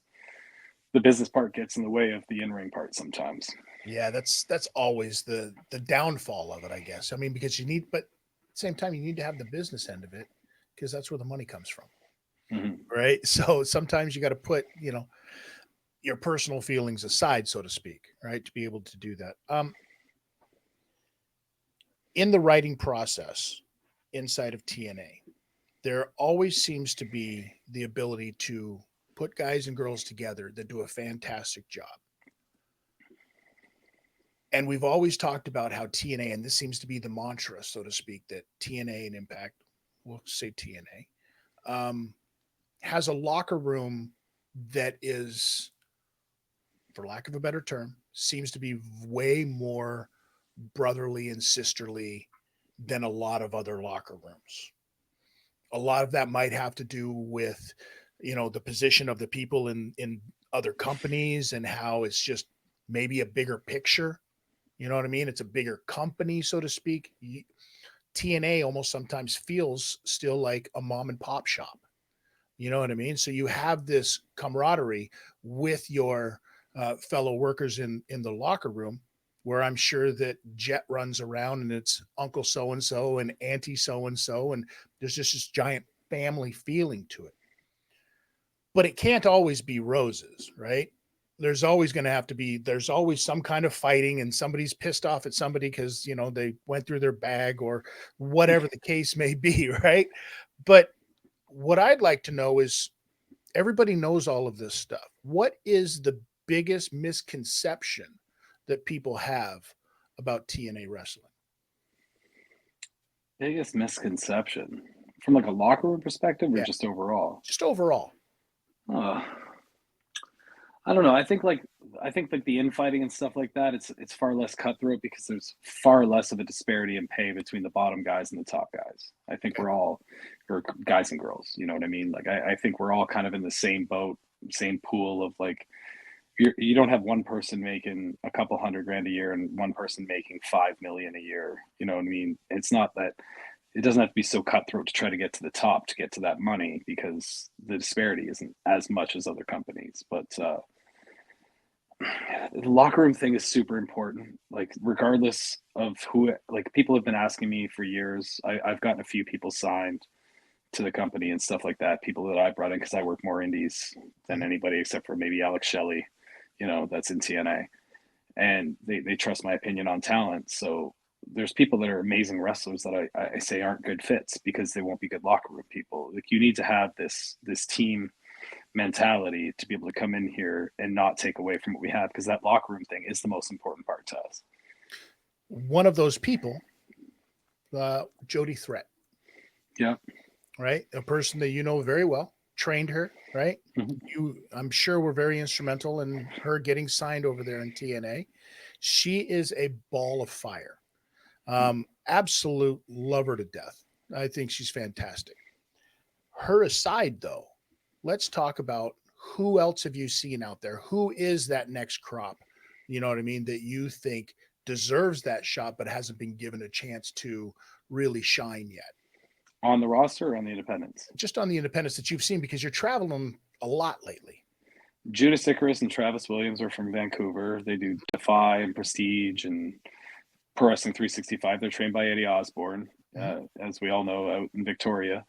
the business part gets in the way of the in-ring part sometimes. Yeah, that's always the downfall of it, I guess. I mean, because but at the same time, you need to have the business end of it because that's where the money comes from, Mm-hmm. right? So sometimes you got to put, your personal feelings aside, so to speak, right, to be able to do that. In the writing process inside of TNA, there always seems to be the ability to put guys and girls together that do a fantastic job. And we've always talked about how TNA, and this seems to be the mantra, so to speak, that TNA and Impact, we'll say TNA, has a locker room that is, for lack of a better term, seems to be way more brotherly and sisterly than a lot of other locker rooms. A lot of that might have to do with, the position of the people in other companies and how it's just maybe a bigger picture. You know what I mean? It's a bigger company, so to speak. TNA almost sometimes feels still like a mom and pop shop. You know what I mean? So you have this camaraderie with your fellow workers in the locker room, where I'm sure that Jet runs around and it's Uncle so and so and Auntie so and there's just this giant family feeling to it. But it can't always be roses, right? There's always going to have to be. There's always some kind of fighting, and somebody's pissed off at somebody because they went through their bag or whatever the case may be, right? But what I'd like to know is, everybody knows all of this stuff. What is the biggest misconception that people have about TNA wrestling? Biggest misconception from like a locker room perspective or Yeah, just overall? just overall. Uh, I don't know. I think like the infighting and stuff like that, it's far less cutthroat because there's far less of a disparity in pay between the bottom guys and the top guys. I think Okay. we're all, or guys and girls, you know what I mean? Like I think we're all kind of in the same boat, same pool of like you don't have one person making a couple hundred grand a year and one person making 5 million a year. You know what I mean? It's not that it doesn't have to be so cutthroat to try to get to the top to get to that money because the disparity isn't as much as other companies. But the locker room thing is super important. Like regardless of who, like people have been asking me for years. I've gotten a few people signed to the company and stuff like that. People that I brought in because I work more indies than Mhm. anybody except for maybe Alex Shelley, that's in TNA, and they trust my opinion on talent. So there's people that are amazing wrestlers that I say aren't good fits because they won't be good locker room people. Like you need to have this team mentality to be able to come in here and not take away from what we have because that locker room thing is the most important part to us. One of those people, Jody Threat, Yeah. right? A person that you know very well, trained her, right? Mhm. I'm sure, were very instrumental in her getting signed over there in TNA. She is a ball of fire. Absolute lover to death. I think she's fantastic. Her aside, though, let's talk about who else have you seen out there? Who is that next crop? You know what I mean? That you think deserves that shot, but hasn't been given a chance to really shine yet. On the roster or on the independents? Just on the independents that you've seen, because you're traveling a lot lately. Judas Icarus and Travis Williams are from Vancouver. They do Defy and Prestige and Pro Wrestling 365. They're trained by Eddie Osborne, Mhm. as we all know, out in Victoria.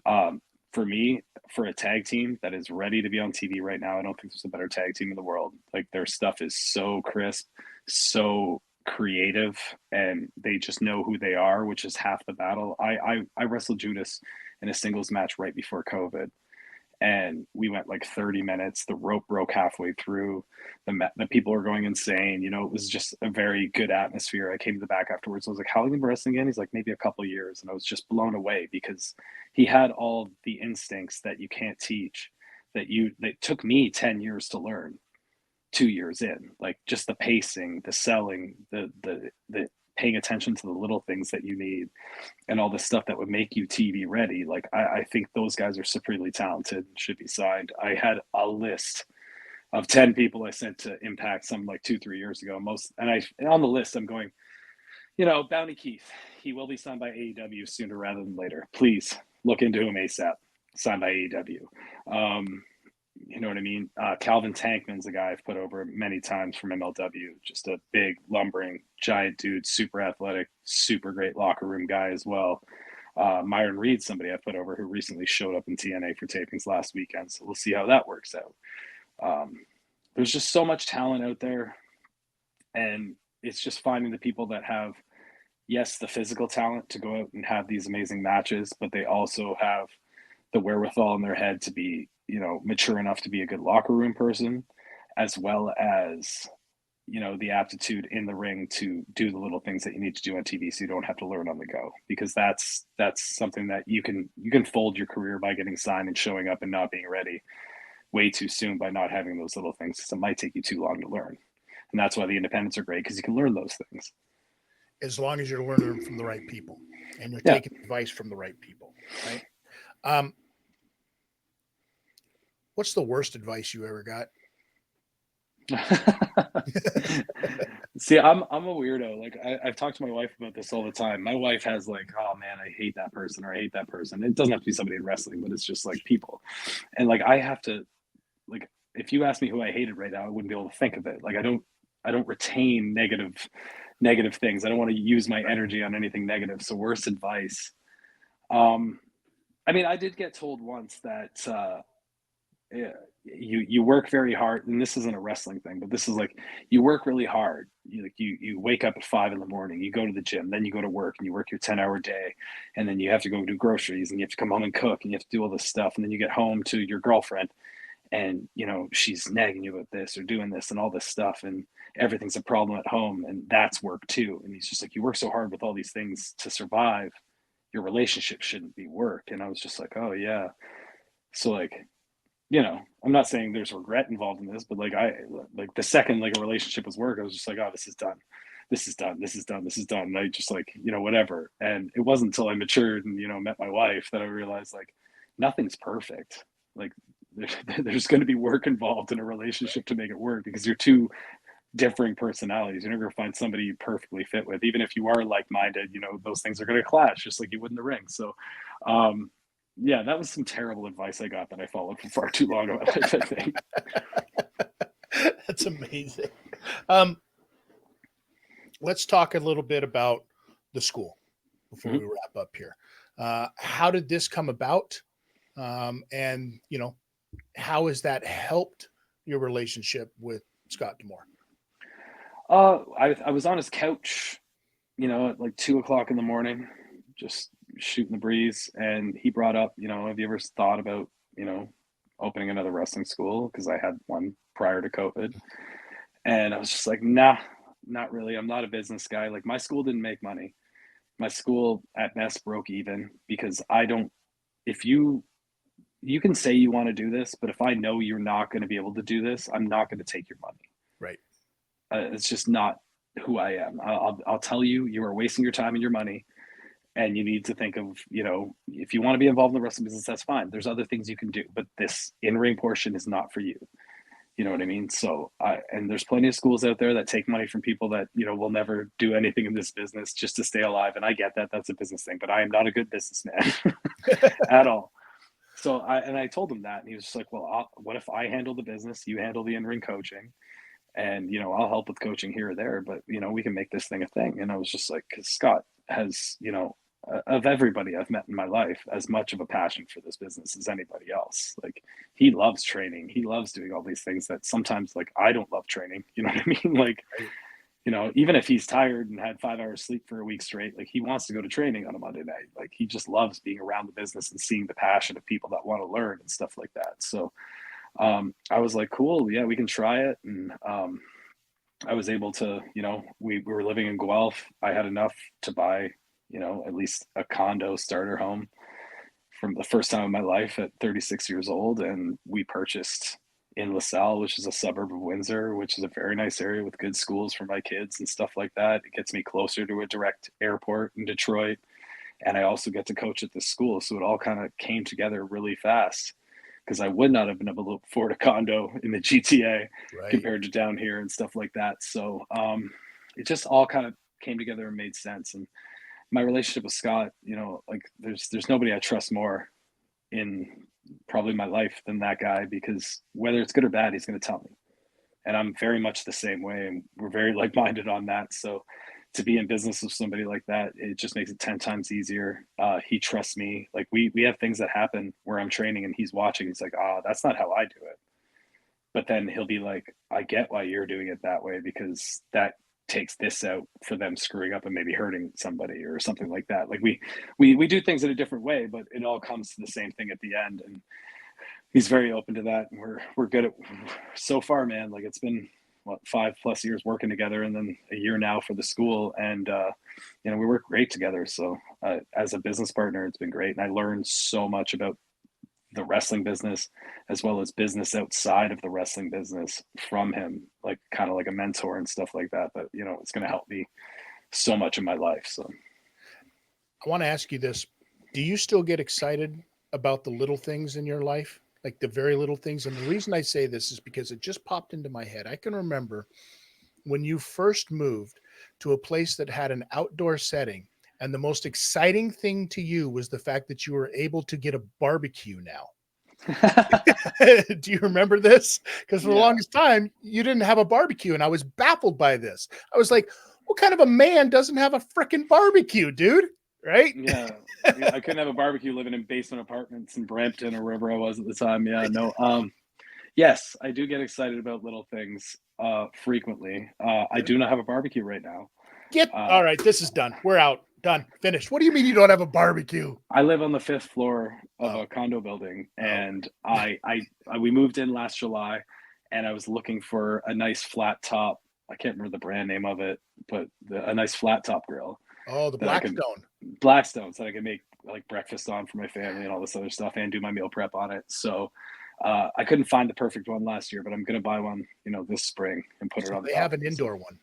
For me, for a tag team that is ready to be on TV right now, I don't think there's a better tag team in the world. Like their stuff is so crisp, so creative, and they just know who they are, which is half the battle. I wrestled Judas in a singles match right before COVID, and we went like 30 minutes. The rope broke halfway through. The people were going insane. It was just a very good atmosphere. I came to the back afterwards. I was like, "How long have you been wrestling again?" He's like, "Maybe a couple years," and I was just blown away because he had all the instincts that you can't teach. That took me 10 years to learn. 2 years in, like just the pacing, the selling, the paying attention to the little things that you need and all the stuff that would make you TV ready. Like I think those guys are supremely talented, should be signed. I had a list of 10 people I sent to Impact some like 2, 3 years ago. And on the list I'm going, Bounty Keith, he will be signed by AEW sooner rather than later. Please look into him ASAP. Signed by AEW. You know what I mean? Calvin Tankman's a guy I've put over many times from MLW. Just a big, lumbering, giant dude, super athletic, super great locker room guy as well. Myron Reed's somebody I put over who recently showed up in TNA for tapings last weekend. So we'll see how that works out. Um, there's just so much talent out there, and it's just finding the people that have, yes, the physical talent to go out and have these amazing matches, but they also have the wherewithal in their head to be, mature enough to be a good locker room person, as well as the aptitude in the ring to do the little things that you need to do on TV, so you don't have to learn on the go, because that's something that you can fold your career by getting signed and showing up and not being ready way too soon by not having those little things, because it might take you too long to learn. And that's why the independents are great, because you can learn those things. As long as you're learning from the right people and you're Yeah. taking advice from the right people, right? Um, what's the worst advice you ever got? See, I'm a weirdo. Like I've talked to my wife about this all the time. My wife has like, oh man, I hate that person, or I hate that person. It doesn't have to be somebody in wrestling, but it's just like people. And like I have to, like, if you ask me who I hated right now, I wouldn't be able to think of it. Like I don't retain negative things. I don't want to use my energy on anything negative. So worst advice. Um, I mean, I did get told once that yeah, you work very hard, and this isn't a wrestling thing, but this is like, you work really hard. You wake up at 5 in the morning, you go to the gym, then you go to work and you work your 10-hour day, and then you have to go do groceries, and you have to come home and cook, and you have to do all this stuff, and then you get home to your girlfriend, and she's nagging you about this or doing this and all this stuff, and everything's a problem at home, and that's work too. And he's just like, you work so hard with all these things to survive, your relationship shouldn't be work. And I was just like, oh yeah. So like, I'm not saying there's regret involved in this, but like like the second like a relationship was work, I was just like, oh, this is done. This is done. This is done. This is done. And I just like, whatever. And it wasn't until I matured and, met my wife that I realized like nothing's perfect. Like there's going to be work involved in a relationship to make it work, because you're two differing personalities. You're never going to find somebody you perfectly fit with. Even if you are like-minded, those things are going to clash just like you would in the ring. So, um, yeah, that was some terrible advice I got that I followed for far too long in my life, I think. That's amazing. Um, let's talk a little bit about the school before we Mhm. wrap up here. How did this come about? And how has that helped your relationship with Scott Demore? I was on his couch, at like 2 o'clock in the morning, just shooting the breeze. And he brought up, have you ever thought about, you know, opening another wrestling school? Because I had one prior to COVID. And I was just like, nah, not really. I'm not a business guy. Like, my school didn't make money. My school at best broke even, because I don't, if you can say you want to do this, but if I know you're not going to be able to do this, I'm not going to take your money. Right. It's just not who I am. I'll tell you, you are wasting your time and your money, and you need to think of, if you want to be involved in the wrestling business, that's fine. There's other things you can do, but this in-ring portion is not for you. You know what I mean? So, and there's plenty of schools out there that take money from people that, will never do anything in this business just to stay alive. And I get that that's a business thing, but I am not a good businessman at all. So I told him that, and he was just like, well, what if I handle the business, you handle the in-ring coaching, and, I'll help with coaching here or there, but, we can make this thing a thing. And I was just like, because Scott has, of everybody I've met in my life, as much of a passion for this business as anybody else. Like, he loves training. He loves doing all these things that sometimes, like, I don't love training. You know what I mean? Like, Right. even if he's tired and had 5 hours sleep for a week straight, like, he wants to go to training on a Monday night. Like, he just loves being around the business and seeing the passion of people that want to learn and stuff like that. So, I was like, cool, yeah, we can try it. And I was able to, we were living in Guelph. I had enough to buy, at least a condo starter home from the first time in my life at 36 years old. And we purchased in LaSalle, which is a suburb of Windsor, which is a very nice area with good schools for my kids and stuff like that. It gets me closer to a direct airport in Detroit. And I also get to coach at this school. So it all kind of came together really fast, because I would not have been able to afford a condo in the GTA Right. compared to down here and stuff like that. So it just all kind of came together and made sense. And my relationship with Scott, like, there's nobody I trust more in probably my life than that guy, because whether it's good or bad, he's going to tell me. And I'm very much the same way, and we're very like-minded on that. So to be in business with somebody like that, it just makes it 10 times easier. He trusts me. Like, we have things that happen where I'm training and he's watching. He's like, that's not how I do it. But then he'll be like, I get why you're doing it that way, because that takes this out for them screwing up and maybe hurting somebody or something like that. Like, we do things in a different way, but it all comes to the same thing at the end. And he's very open to that. And we're good at, so far, man. Like, it's been 5+ years working together, and then a year now for the school. And we work great together. So as a business partner, it's been great, and I learned so much about the wrestling business as well as business outside of the wrestling business from him, like kind of like a mentor and stuff like that. But it's going to help me so much in my life. So I want to ask you this. Do you still get excited about the little things in your life? Like the very little things? And the reason I say this is because it just popped into my head. I can remember when you first moved to a place that had an outdoor setting, and the most exciting thing to you was the fact that you were able to get a barbecue now. Do you remember this? Because for the yeah, longest time, you didn't have a barbecue, and I was baffled by this. I was like, what kind of a man doesn't have a freaking barbecue, dude? Right? yeah. I couldn't have a barbecue living in basement apartments in Brampton or wherever I was at the time. Yeah, no. Yes, I do get excited about little things frequently. I do not have a barbecue right now. Get Uh, all right. This is done. We're out. Done. Finished. What do you mean you don't have a barbecue? I live on the fifth floor of Oh, a condo building, oh, and we moved in last July, and I was looking for a nice flat top. I can't remember the brand name of it, but a nice flat top grill oh, the that I could Blackstone. Blackstones that I could make like breakfast on for my family and all this other stuff, and do my meal prep on it. So I couldn't find the perfect one last year, but I'm gonna buy one, this spring and put it So on they top. have an So indoor one.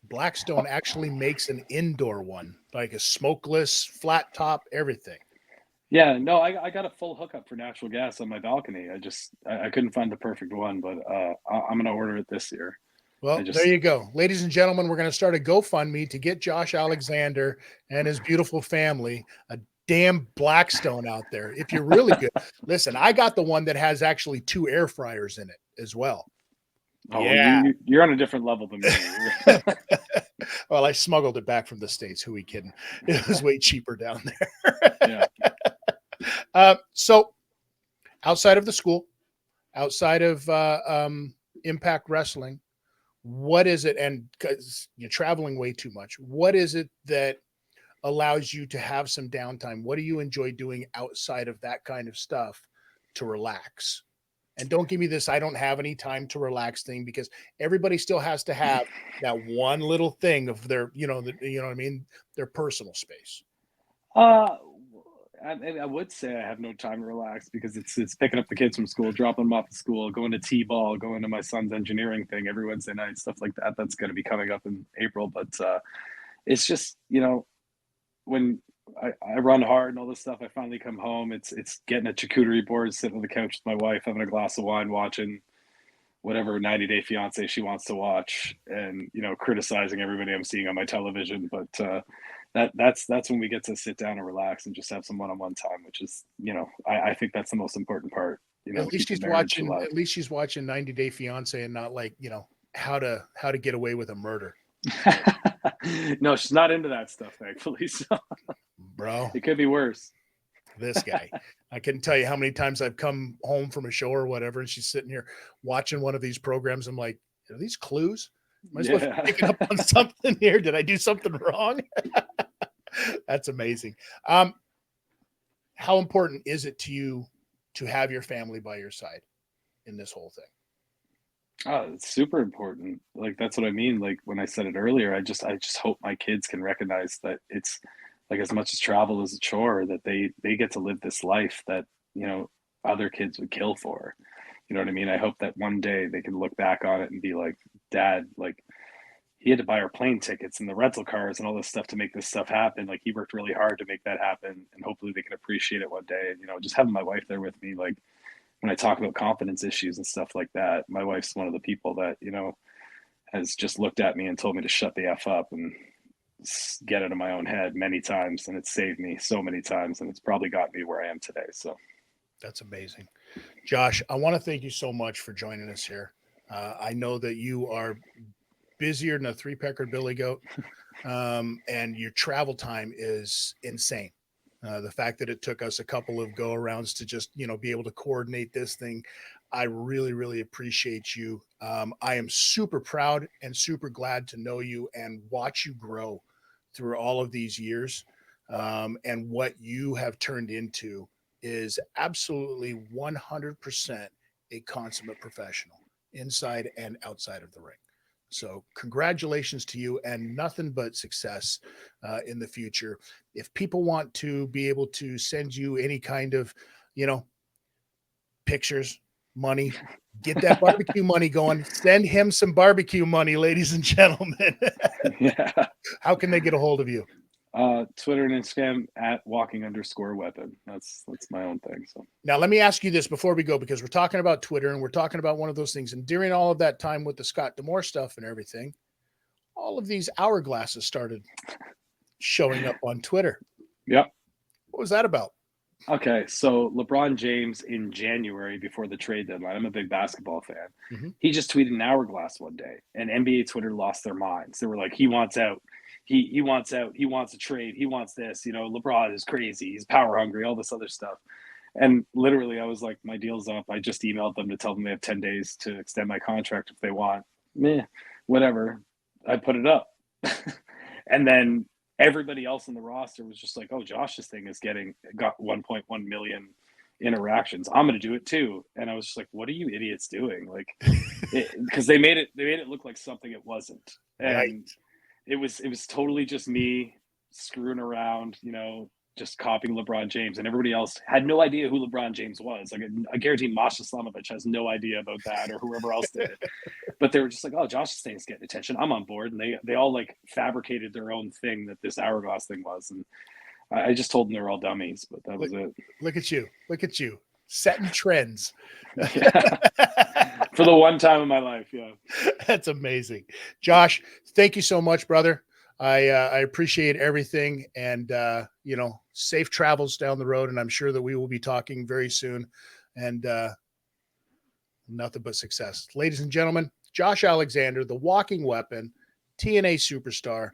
Blackstone actually makes an indoor one, like a smokeless, flat top, everything. yeah, no, I got a full hookup for natural gas on my balcony. I couldn't find the perfect one, but I'm gonna order it this year. I Well, there just you go. Ladies and gentlemen, we're going to start a GoFundMe to get Josh Alexander and his beautiful family a damn Blackstone out there. If you're really good, listen, I got the one that has actually 2 air fryers in it as well. oh, Yeah. you're on a different level than me. Well, I smuggled it back from the States. Who are we kidding? It was way cheaper down there. Yeah. So outside of the school, outside of Impact Wrestling, what is it? And because you're traveling way too much, what is it that allows you to have some downtime? What do you enjoy doing outside of that kind of stuff to relax? And don't give me this I don't have any time to relax thing, because everybody still has to have that one little thing of their, you know what I mean, their personal space. Uh, I would say I have no time to relax because it's picking up the kids from school, dropping them off at school, going to T-ball, going to my son's engineering thing every Wednesday night, stuff like that. That's going to be coming up in April, but it's just when I run hard and all this stuff, I finally come home. It's getting a charcuterie board, sitting on the couch with my wife, having a glass of wine, watching whatever 90 Day Fiance she wants to watch, and criticizing everybody I'm seeing on my television. But that's when we get to sit down and relax and just have some one-on-one time, which is I think that's the most important part. At least Keep the she's marriage watching. alive. At least she's watching 90 Day Fiance and not like how to get away with a murder, No, she's not into that stuff, thankfully. So bro. it could be worse. This guy. I couldn't tell you how many times I've come home from a show or whatever, and she's sitting here watching one of these programs. I'm like, are these clues? Am I supposed to be Yeah. picking up on something here? Did I do something wrong? That's amazing. How important is it to you to have your family by your side in this whole thing? Oh, it's super important. Like that's what I mean. Like when I said it earlier, I just hope my kids can recognize that it's like as much as travel is a chore, that they get to live this life that, you know, other kids would kill for. You know what I mean? I hope that one day they can look back on it and be like, Dad, like he had to buy our plane tickets and the rental cars and all this stuff to make this stuff happen. Like he worked really hard to make that happen, and hopefully they can appreciate it one day. And just having my wife there with me, like when I talk about confidence issues and stuff like that, my wife's one of the people that, has just looked at me and told me to shut the F up and get out of my own head many times. And it's saved me so many times. And it's probably got me where I am today. So, That's amazing. Josh, I want to thank you so much for joining us here. I know that you are busier than a three-pecker billy goat, and your travel time is insane. The fact that it took us a couple of go arounds to just be able to coordinate this thing, I really really appreciate you. I am super proud and super glad to know you and watch you grow through all of these years, and what you have turned into is absolutely 100% a consummate professional inside and outside of the ring. So congratulations to you, and nothing but success in the future. If people want to be able to send you any kind of, you know, pictures, money, get that barbecue money going, send him some barbecue money, ladies and gentlemen. Yeah. How can they get a hold of you? Twitter and Instagram at walking_weapon. That's my own thing. So Now, let me ask you this before we go, because we're talking about Twitter and we're talking about one of those things. And during all of that time with the Scott Demore stuff and everything, all of these hourglasses started showing up on Twitter. yep. What was that about? Okay, so LeBron James in January before the trade deadline, I'm a big basketball fan. Mhm. He just tweeted an hourglass one day, and NBA Twitter lost their minds. They were like, "He wants out. He wants out. He wants a trade. He wants this. You know, LeBron is crazy. He's power hungry. All this other stuff." And literally, I was like, "My deal's up." I just emailed them to tell them they have 10 days to extend my contract if they want. Meh, whatever. I put it up, and then everybody else in the roster was just like, "Oh, Josh's thing is got 1.1 million interactions. I'm going to do it too." And I was just like, "What are you idiots doing?" Like, because they made it look like something it wasn't, Right. and it was totally just me screwing around, just copying LeBron James, and everybody else had no idea who LeBron James was. Like, I guarantee Masha Slamovich has no idea about that, or whoever else did it. But they were just like, "Oh, Josh's thing's getting attention. I'm on board." And they all like fabricated their own thing that this hourglass thing was. And I just told them they were all dummies, but that was it. Look at you. Look at you. Setting trends. Yeah. For the one time in my life. Yeah. That's amazing. Josh, thank you so much, brother. I appreciate everything, and safe travels down the road. And I'm sure that we will be talking very soon. And nothing but success, ladies and gentlemen. Josh Alexander, the walking weapon, TNA superstar,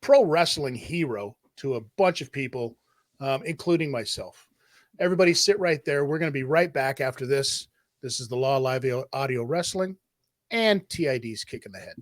pro wrestling hero to a bunch of people, including myself. Everybody, sit right there. We're going to be right back after this. This is the Law Live Audio Wrestling and TID's Kick in the Head.